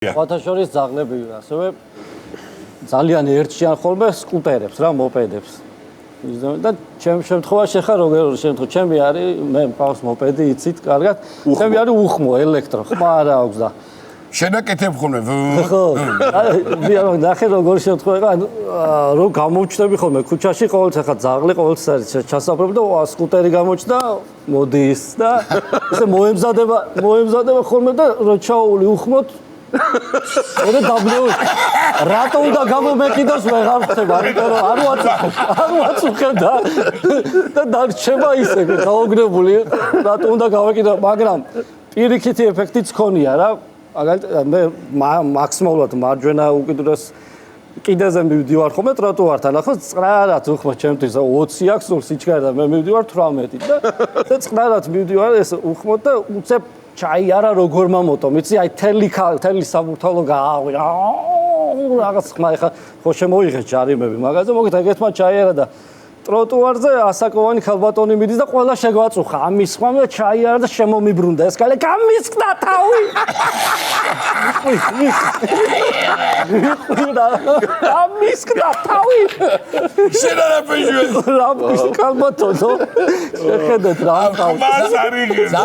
Სხვათა ძაღლები ასევე ძალიან ერთიან ხოლმე სკუტერებს რა მოპედებს. და ჩემ შემთხვევაში ხა როგორ შემთხვევაში ჩემი არის მე მყავს მოპედი იცით კარგად. ჩემი არის უხმო ელექტრო ხმა არა აქვს და შენაკეთებ ხოლმე. ხო. ნახე როგორ შემთხვევა რომ გამოვჩნდები ხოლმე ქუჩაში ყოველთვის ხა ძაღლი ყოველთვის არის ჩასაფრები და სკუტერი გამოჩნდა მოდის და ესე მოემზადება ხოლმე და რო ჩაული უხმოთ ორი დაბლოი რატო უნდა გამომეკიდოს ვეღარ ხდება იმიტომ რომ არ ვაწუხებ და დარჩება ისე გაოგნებული რატო უნდა გავეკიდო მაგრამ პირიქითი ეფექტიც ქონია რა მაგალითად მე მაქსიმალურად მარჯვენა უკიდურეს კიდეზე მივდივარ ხოლმე ტროტუართან ახლა წყნარად უხმო ჩემთვის 20 აქვს სულ სიჩქარე და მე მივდივარ 18 და წყნარად მივდივარ ეს უხმო და უცებ ჩაი არა როგორ მომოტომ იცი აი თელი საბურთალო გაავი რაღაც ხმა ეხა ხო შემოიღეს ჯარიმები მაგაზე მოგეთ ეგეთმა ჩაიარა და ტროტუარზე ასაკოვანი ქალბატონი მიდის და ყველა შეგვაწუხა ამის ხმა და ჩაიარა და შემომიბრუნდა ეს კალე გამისკდა თავი გამისკდა თავი შენ არა პეჟუე რა ქალბატონო შეხედეთ რა მას არის